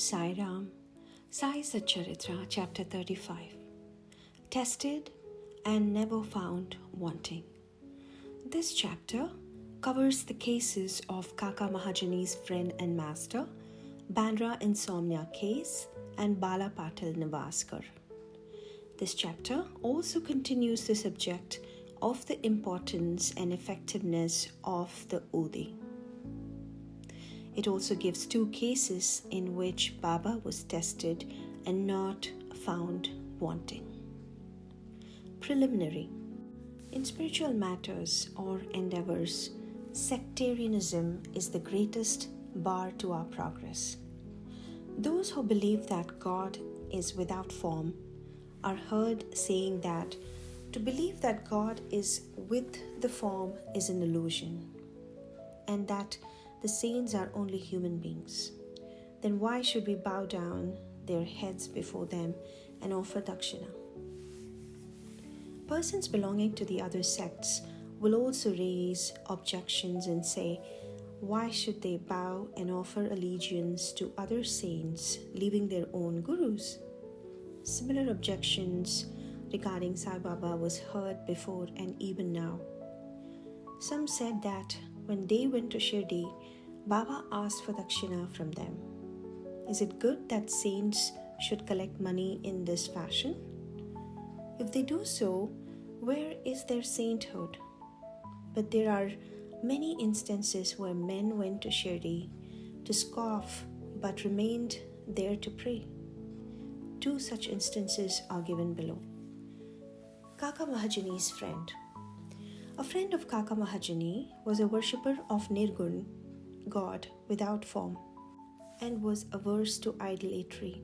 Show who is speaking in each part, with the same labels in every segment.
Speaker 1: Sai Ram, Sai Satcharitra, Chapter 35. Tested and never found wanting. This chapter covers the cases of Kaka Mahajani's friend and master, Bandra insomnia case, and Bala Patil Newaskar. This chapter also continues the subject of the importance and effectiveness of the Udi. It also gives two cases in which Baba was tested and not found wanting. Preliminary. In spiritual matters or endeavors, sectarianism is the greatest bar to our progress. Those who believe that God is without form are heard saying that to believe that God is with the form is an illusion, and that the saints are only human beings. Then why should we bow down their heads before them and offer dakshina? Persons belonging to the other sects will also raise objections and say, why should they bow and offer allegiance to other saints, leaving their own gurus? Similar objections regarding Sai Baba was heard before and even now. Some said that when they went to Shirdi, Baba asked for dakshina from them. Is it good that saints should collect money in this fashion? If they do so, where is their sainthood? But there are many instances where men went to Shirdi to scoff but remained there to pray. Two such instances are given below. Kaka Mahajani's friend. A friend of Kaka Mahajani was a worshipper of Nirgun, God without form, and was averse to idolatry.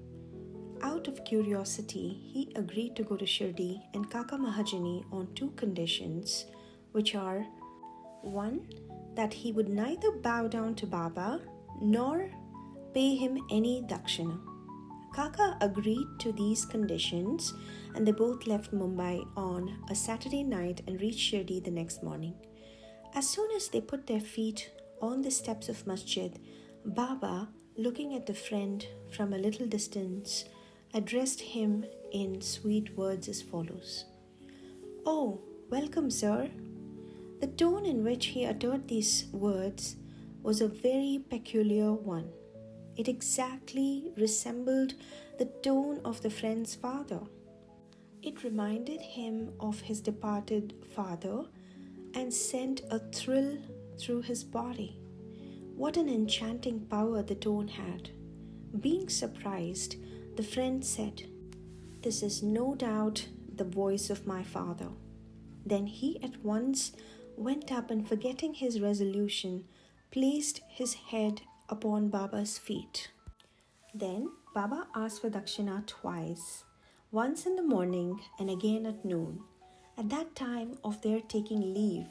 Speaker 1: Out of curiosity, he agreed to go to Shirdi and Kaka Mahajani on two conditions, which are: 1. That he would neither bow down to Baba nor pay him any dakshina. Kaka agreed to these conditions, and they both left Mumbai on a Saturday night and reached Shirdi the next morning. As soon as they put their feet on the steps of Masjid, Baba, looking at the friend from a little distance, addressed him in sweet words as follows: "Oh, welcome, sir." The tone in which he uttered these words was a very peculiar one. It exactly resembled the tone of the friend's father. It reminded him of his departed father and sent a thrill through his body. What an enchanting power the tone had. Being surprised, the friend said, "This is no doubt the voice of my father." Then he at once went up and, forgetting his resolution, placed his head upon Baba's feet. Then Baba asked for dakshina twice, once in the morning and again at noon, at that time of their taking leave,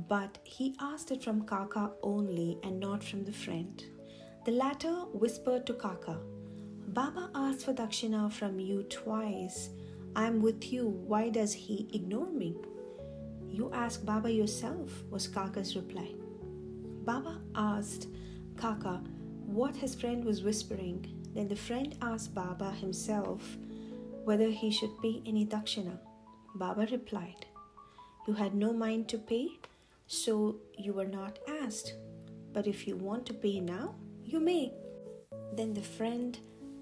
Speaker 1: but he asked it from Kaka only and not from the friend. The latter whispered to Kaka, "Baba asked for dakshina from you twice. I'm with you. Why does he ignore me?" "You ask Baba yourself," was Kaka's reply. Baba asked Kaka what his friend was whispering. Then the friend asked Baba himself whether he should pay any dakshina. Baba replied, "You had no mind to pay, so you were not asked. But if you want to pay now, you may." Then the friend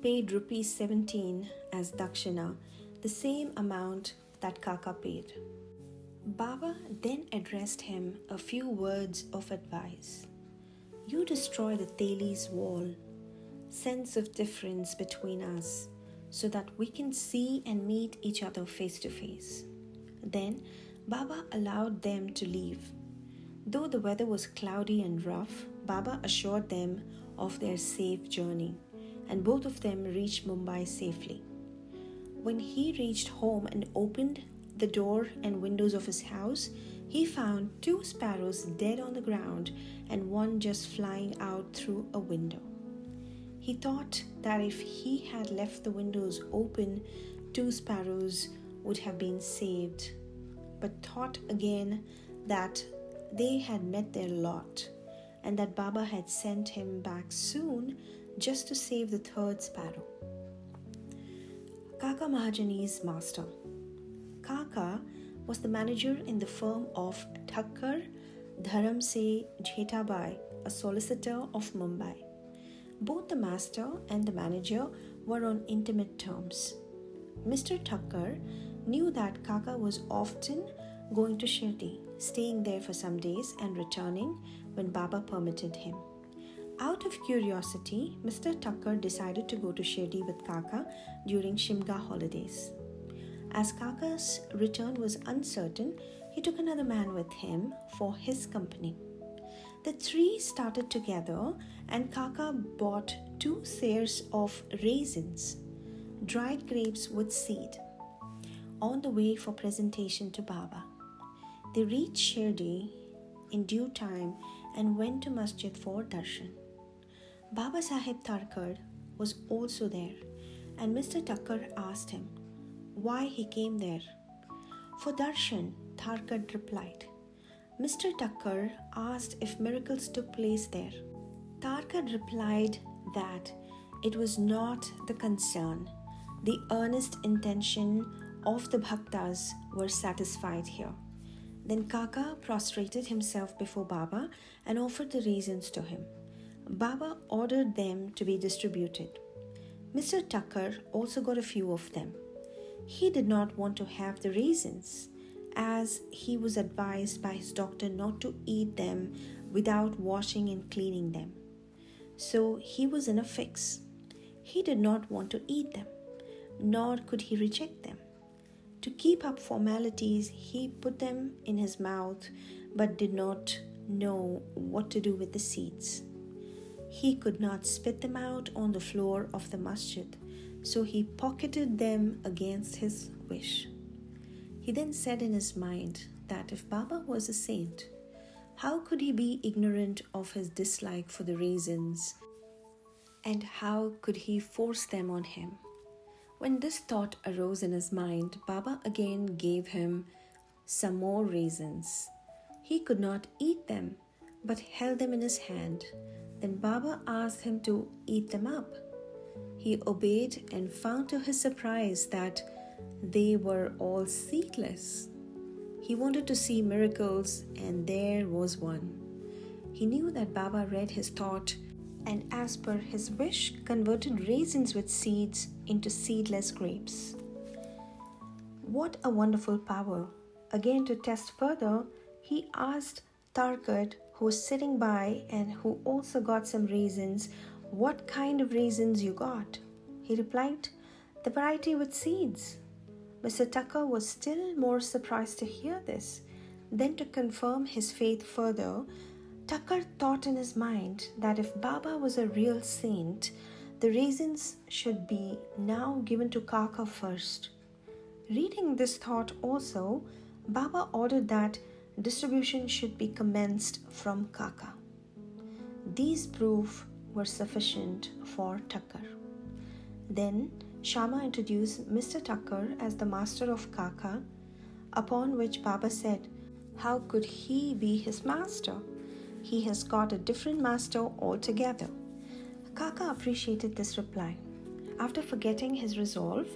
Speaker 1: paid rupees 17 as dakshina, the same amount that Kaka paid. Baba then addressed him a few words of advice. "You destroy the Teli's wall, sense of difference between us, so that we can see and meet each other face to face." Then Baba allowed them to leave. Though the weather was cloudy and rough, Baba assured them of their safe journey, and both of them reached Mumbai safely. When he reached home and opened the door and windows of his house, he found 2 sparrows dead on the ground and one just flying out through a window. He thought that if he had left the windows open, 2 sparrows would have been saved, but thought again that they had met their lot and that Baba had sent him back soon, just to save the third sparrow. Kaka Mahajani's master. Kaka was the manager in the firm of Thakkar Dharam Se Jetabai, a solicitor of Mumbai. Both the master and the manager were on intimate terms. Mr. Thakkar knew that Kaka was often going to Shirdi, staying there for some days and returning when Baba permitted him. Out of curiosity, Mr. Thakkar decided to go to Shirdi with Kaka during Shimga holidays. As Kaka's return was uncertain, he took another man with him for his company. The three started together and Kaka bought 2 seers of raisins, dried grapes with seed, on the way for presentation to Baba. They reached Shirdi in due time and went to Masjid for darshan. Baba Sahib Thakkar was also there, and Mr. Thakkar asked him why he came there. For darshan, Thakkar replied. Mr. Thakkar asked if miracles took place there. Thakkar replied that it was not the concern. The earnest intention of the bhaktas were satisfied here. Then Kaka prostrated himself before Baba and offered the raisins to him. Baba ordered them to be distributed. Mr. Thakkar also got a few of them. He did not want to have the raisins, as he was advised by his doctor not to eat them without washing and cleaning them. So he was in a fix. He did not want to eat them, nor could he reject them. To keep up formalities, he put them in his mouth but did not know what to do with the seeds. He could not spit them out on the floor of the masjid, so he pocketed them against his wish. He then said in his mind that if Baba was a saint, how could he be ignorant of his dislike for the raisins, and how could he force them on him? When this thought arose in his mind, Baba again gave him some more raisins. He could not eat them, but held them in his hand. Then Baba asked him to eat them up. He obeyed and found to his surprise that they were all seedless. He wanted to see miracles, and there was one. He knew that Baba read his thought and, as per his wish, converted raisins with seeds into seedless grapes. What a wonderful power! Again, to test further, he asked Thakkar, who was sitting by and who also got some raisins, what kind of raisins you got. He replied, the variety with seeds. Mr. Thakkar was still more surprised to hear this. Then, to confirm his faith further, Thakkar thought in his mind that if Baba was a real saint, the raisins should be now given to Kaka first. Reading this thought also, Baba ordered that distribution should be commenced from Kaka. These proof were sufficient for Thakkar. Then Shama introduced Mr. Thakkar as the master of Kaka, upon which Baba said, how could he be his master? He has got a different master altogether. Kaka appreciated this reply. After forgetting his resolve,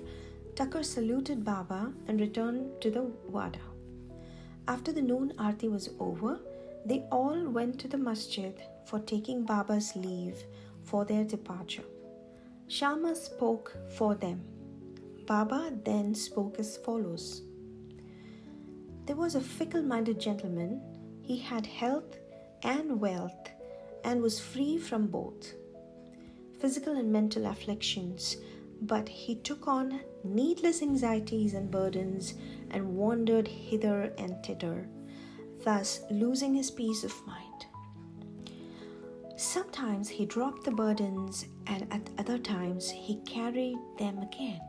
Speaker 1: Thakkar saluted Baba and returned to the Wada. After the noon Aarti was over, they all went to the masjid for taking Baba's leave for their departure. Shama spoke for them. Baba then spoke as follows. There was a fickle-minded gentleman. He had health and wealth and was free from both physical and mental afflictions, but he took on needless anxieties and burdens and wandered hither and thither, thus losing his peace of mind. Sometimes he dropped the burdens, and at other times he carried them again.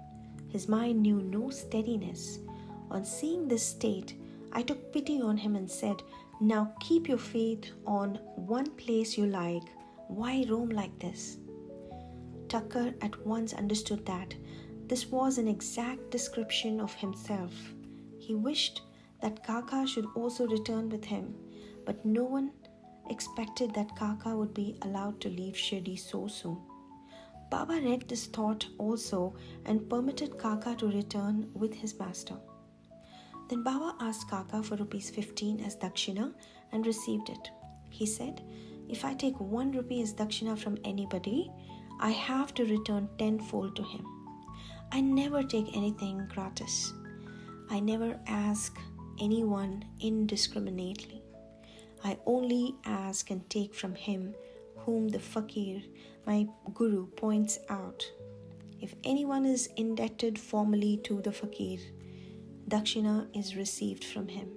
Speaker 1: His mind knew no steadiness. On seeing this state, I took pity on him and said, now keep your faith on one place you like. Why roam like this? Thakkar at once understood that this was an exact description of himself. He wished that Kaka should also return with him, but no one expected that Kaka would be allowed to leave Shirdi so soon. Baba read this thought also and permitted Kaka to return with his master. Then Baba asked Kaka for ₹15 as dakshina and received it. He said, "If I take 1 rupee as dakshina from anybody, I have to return tenfold to him. I never take anything gratis. I never ask anyone indiscriminately. I only ask and take from him whom the fakir, my guru, points out. If anyone is indebted formally to the fakir, dakshina is received from him.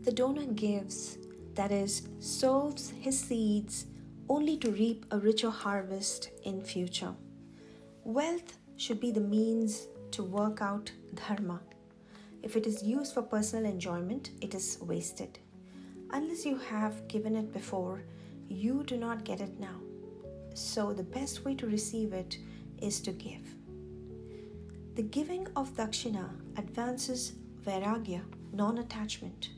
Speaker 1: The donor gives, that is, sows his seeds only to reap a richer harvest in future. Wealth should be the means to work out dharma. If it is used for personal enjoyment, it is wasted. Unless you have given it before, you do not get it now. So the best way to receive it is to give. The giving of dakshina advances vairagya, non-attachment,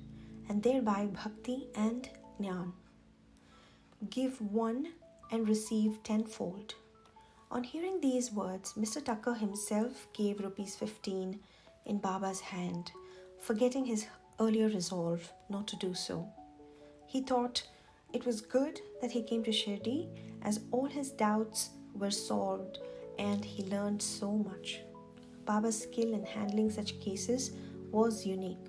Speaker 1: and thereby bhakti and jnana. Give 1 and receive tenfold. On hearing these words, Mr. Tucker himself gave ₹15 in Baba's hand, forgetting his earlier resolve not to do so. He thought it was good that he came to Shirdi, as all his doubts were solved and he learned so much. Baba's skill in handling such cases was unique.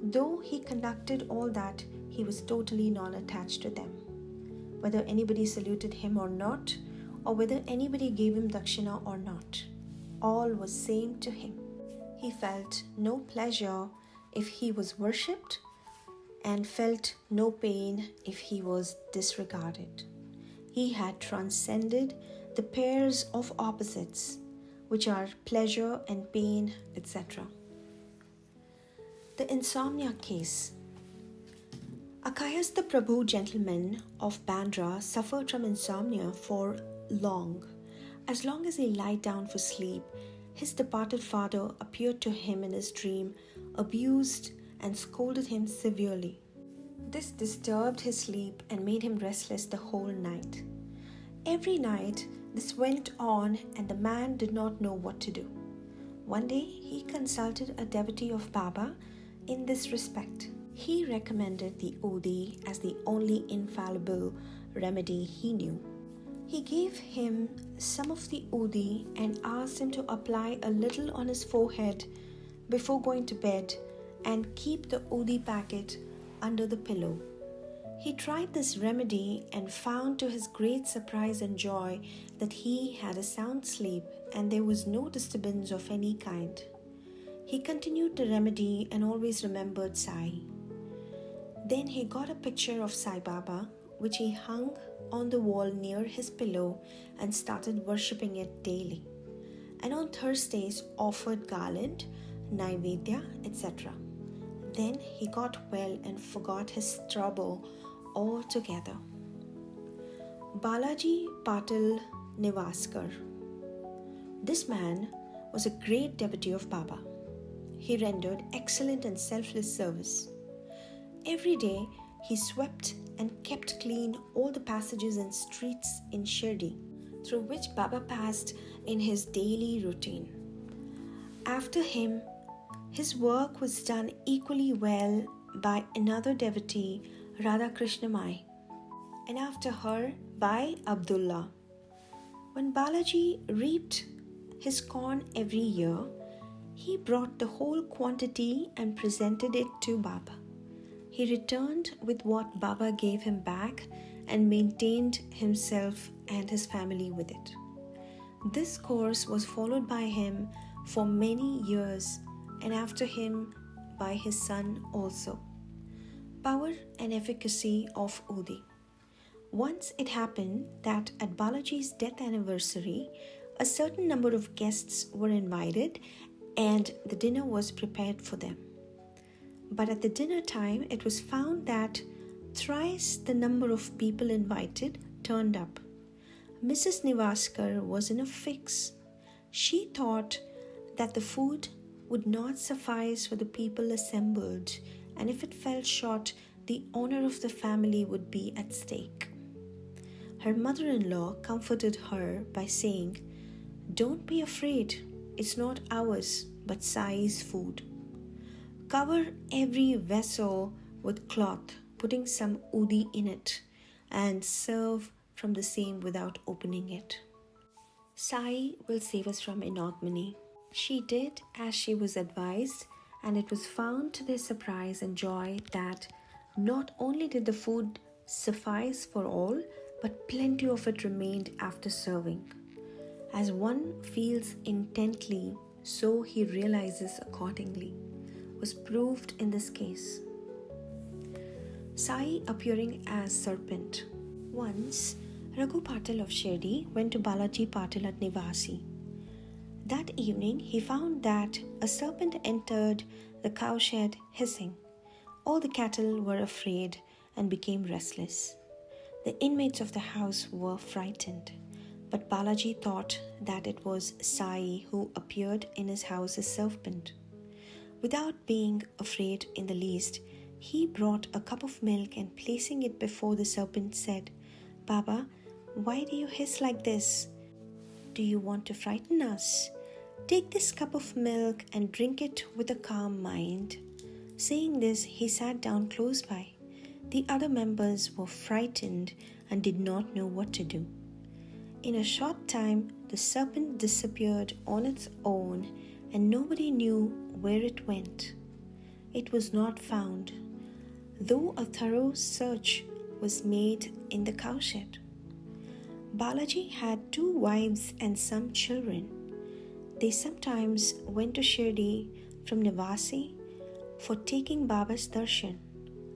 Speaker 1: Though he conducted all that, he was totally non-attached to them. Whether anybody saluted him or not, or whether anybody gave him dakshina or not, all was same to him. He felt no pleasure if he was worshipped and felt no pain if he was disregarded. He had transcended the pairs of opposites, which are pleasure and pain, etc. The insomnia case. A Kayastha Prabhu gentleman of Bandra suffered from insomnia for long. As long as he lay down for sleep, his departed father appeared to him in his dream, abused and scolded him severely. This disturbed his sleep and made him restless the whole night. Every night this went on and the man did not know what to do. One day he consulted a devotee of Baba in this respect. He recommended the Udi as the only infallible remedy he knew. He gave him some of the Udi and asked him to apply a little on his forehead before going to bed and keep the Udi packet under the pillow. He tried this remedy and found to his great surprise and joy that he had a sound sleep and there was no disturbance of any kind. He continued the remedy and always remembered Sai. Then he got a picture of Sai Baba, which he hung on the wall near his pillow and started worshipping it daily. And on Thursdays offered garland, naivedya, etc. Then he got well and forgot his trouble altogether. Bala Patil Newaskar. This man was a great devotee of Baba. He rendered excellent and selfless service. Every day he swept and kept clean all the passages and streets in Shirdi through which Baba passed in his daily routine. After him, his work was done equally well by another devotee, Radha Krishna Mai, and after her by Abdullah. When Balaji reaped his corn every year, he brought the whole quantity and presented it to Baba. He returned with what Baba gave him back and maintained himself and his family with it. This course was followed by him for many years and after him by his son also. Power and efficacy of Udi. Once it happened that at Balaji's death anniversary, a certain number of guests were invited and the dinner was prepared for them. But at the dinner time, it was found that thrice the number of people invited turned up. Mrs. Newaskar was in a fix. She thought that the food would not suffice for the people assembled, and if it fell short, the honor of the family would be at stake. Her mother-in-law comforted her by saying, "Don't be afraid, it's not ours but Sai's food. Cover every vessel with cloth, putting some udi in it, and serve from the same without opening it. Sai will save us from ignominy." She did as she was advised, and it was found to their surprise and joy that not only did the food suffice for all, but plenty of it remained after serving. As one feels intently, so he realizes accordingly, was proved in this case. Sai appearing as serpent. Once, Raghu Patil of Shirdi went to Balaji Patil at Nivasi. That evening, he found that a serpent entered the cowshed hissing. All the cattle were afraid and became restless. The inmates of the house were frightened, but Balaji thought that it was Sai who appeared in his house as serpent. Without being afraid in the least, he brought a cup of milk and placing it before the serpent said, "Baba, why do you hiss like this? Do you want to frighten us? Take this cup of milk and drink it with a calm mind." Saying this, he sat down close by. The other members were frightened and did not know what to do. In a short time, the serpent disappeared on its own and nobody knew where it went. It was not found, though a thorough search was made in the cowshed. Balaji had 2 wives and some children. They sometimes went to Shirdi from Nivasi for taking Baba's darshan.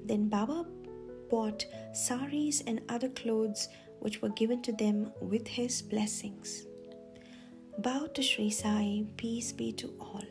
Speaker 1: Then Baba bought saris and other clothes which were given to them with his blessings. Bow to Sri Sai, peace be to all.